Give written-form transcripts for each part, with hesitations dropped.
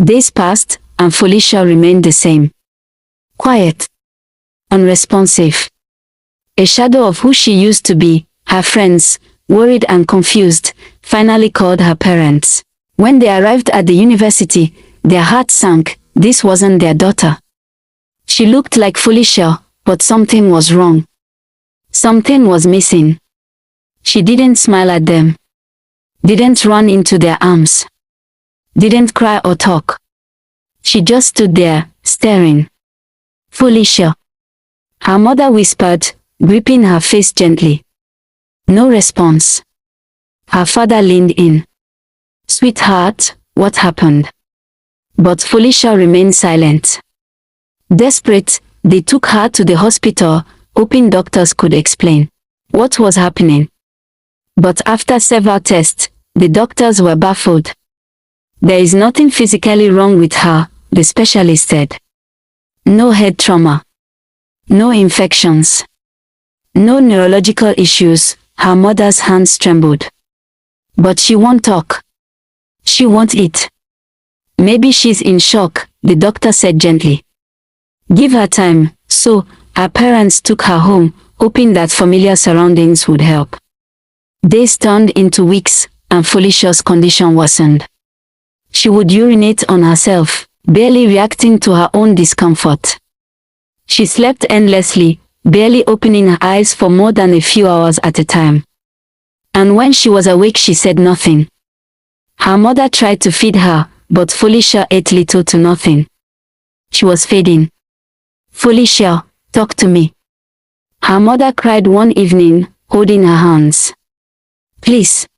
Days passed, and Felicia remained the same. Quiet. Unresponsive. A shadow of who she used to be. Her friends, worried and confused, finally called her parents. When they arrived at the university, their hearts sank. This wasn't their daughter. She looked like Felicia, but something was wrong. Something was missing. She didn't smile at them. Didn't run into their arms. Didn't cry or talk. She just stood there, staring. Felicia. Her mother whispered, gripping her face gently. No response. Her father leaned in. Sweetheart, what happened? But Felicia remained silent. Desperate, they took her to the hospital, hoping doctors could explain what was happening. But after several tests, the doctors were baffled. There is nothing physically wrong with her, the specialist said. No head trauma. No infections. No neurological issues. Her mother's hands trembled. But she won't talk. She won't eat. Maybe she's in shock, the doctor said gently. Give her time. So, her parents took her home, hoping that familiar surroundings would help. Days turned into weeks, and Felicia's condition worsened. She would urinate on herself, barely reacting to her own discomfort. She slept endlessly, barely opening her eyes for more than a few hours at a time. And when she was awake, she said nothing. Her mother tried to feed her, but Felicia ate little to nothing. She was fading. Felicia, talk to me. Her mother cried one evening, holding her hands. Please.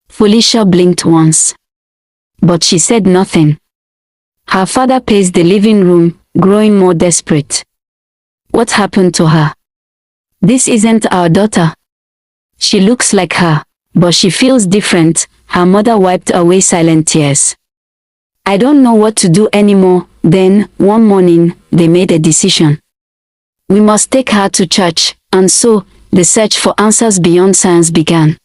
Felicia blinked once. But she said nothing. Her father paced the living room, growing more desperate. What happened to her? This isn't our daughter. She looks like her, but she feels different. Her mother wiped away silent tears. I don't know what to do anymore. Then, one morning, they made a decision. We must take her to church, and so, the search for answers beyond science began.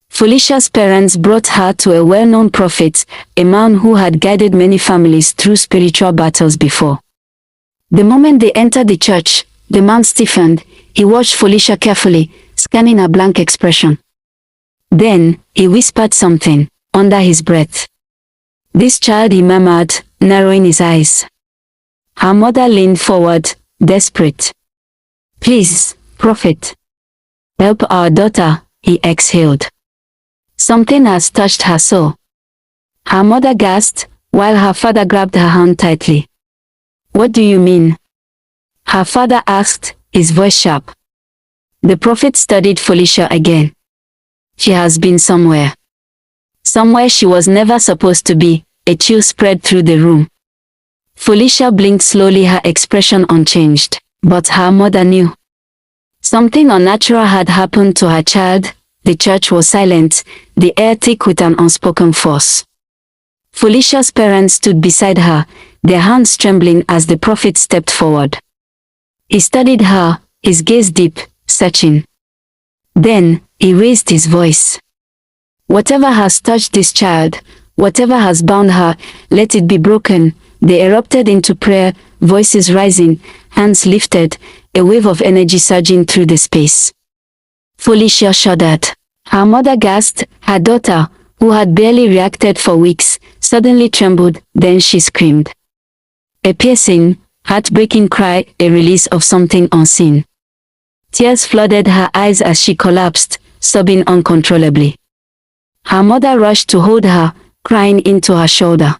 Felicia's parents brought her to a well-known prophet, a man who had guided many families through spiritual battles before. The moment they entered the church, the man stiffened. He watched Felicia carefully, scanning her blank expression. Then, he whispered something, under his breath. This child, he murmured, narrowing his eyes. Her mother leaned forward, desperate. Please, prophet. Help our daughter, he exhaled. Something has touched her soul. Her mother gasped, while her father grabbed her hand tightly. What do you mean? Her father asked, his voice sharp. The prophet studied Felicia again. She has been somewhere. Somewhere she was never supposed to be. A chill spread through the room. Felicia blinked slowly, her expression unchanged. But her mother knew. Something unnatural had happened to her child. The church was silent, the air thick with an unspoken force. Felicia's parents stood beside her, their hands trembling as the prophet stepped forward. He studied her, his gaze deep, searching. Then, he raised his voice. Whatever has touched this child, whatever has bound her, let it be broken. They erupted into prayer, voices rising, hands lifted, a wave of energy surging through the space. Felicia shuddered. Her mother gasped. Her daughter, who had barely reacted for weeks, suddenly trembled, then she screamed. A piercing, heartbreaking cry, a release of something unseen. Tears flooded her eyes as she collapsed, sobbing uncontrollably. Her mother rushed to hold her, crying into her shoulder.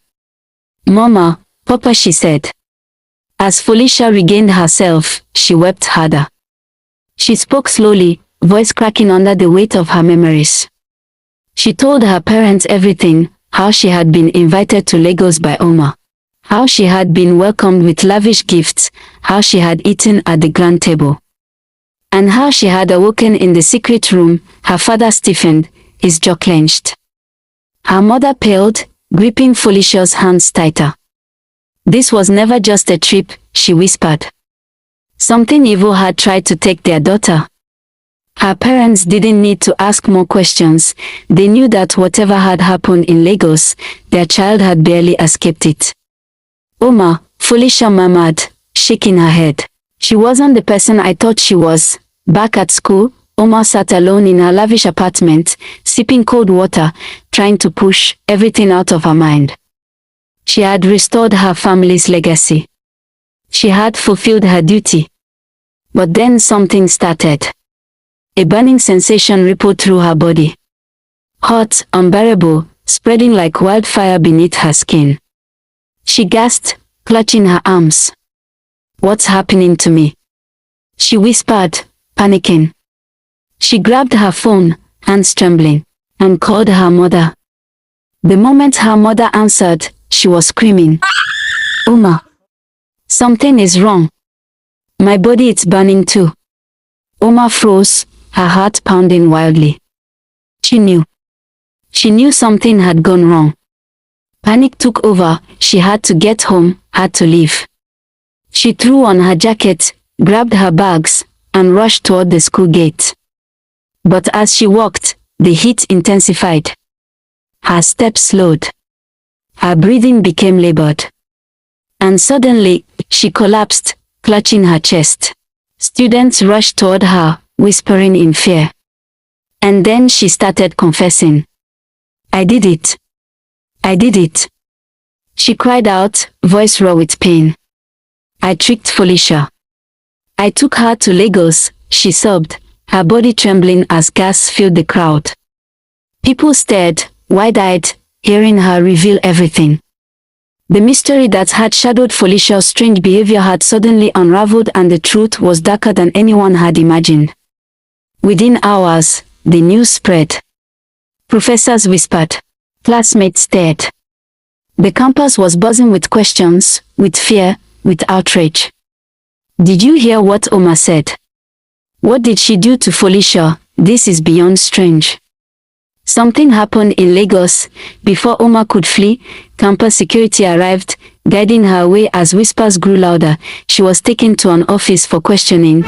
Mama, Papa, she said. As Felicia regained herself, she wept harder. She spoke slowly, voice cracking under the weight of her memories. She told her parents everything, how she had been invited to Lagos by Oma, how she had been welcomed with lavish gifts, how she had eaten at the grand table, and how she had awoken in the secret room. Her father stiffened, his jaw clenched. Her mother paled, gripping Felicia's hands tighter. This was never just a trip, she whispered. Something evil had tried to take their daughter. Her parents didn't need to ask more questions. They knew that whatever had happened in Lagos, their child had barely escaped it. Oma, Felicia murmured, shaking her head. She wasn't the person I thought she was. Back at school, Oma sat alone in her lavish apartment, sipping cold water, trying to push everything out of her mind. She had restored her family's legacy. She had fulfilled her duty. But then something started. A burning sensation rippled through her body. Hot, unbearable, spreading like wildfire beneath her skin. She gasped, clutching her arms. "What's happening to me?" she whispered, panicking. She grabbed her phone, hands trembling, and called her mother. The moment her mother answered, she was screaming, "Oma, something is wrong. My body is burning too." Oma froze, her heart pounding wildly. She knew. She knew something had gone wrong. Panic took over. She had to get home, had to leave. She threw on her jacket, grabbed her bags, and rushed toward the school gate. But as she walked, the heat intensified. Her steps slowed. Her breathing became labored. And suddenly, she collapsed, clutching her chest. Students rushed toward her, whispering in fear. And then she started confessing. "I did it. I did it." She cried out, voice raw with pain. "I tricked Felicia. I took her to Lagos," she sobbed, her body trembling as gasps filled the crowd. People stared, wide-eyed, hearing her reveal everything. The mystery that had shadowed Felicia's strange behavior had suddenly unraveled, and the truth was darker than anyone had imagined. Within hours, the news spread. Professors whispered. Classmates stared. The campus was buzzing with questions, with fear, with outrage. "Did you hear what Oma said? What did she do to Felicia? This is beyond strange." Something happened in Lagos. Before Oma could flee, campus security arrived, guiding her away as whispers grew louder. She was taken to an office for questioning.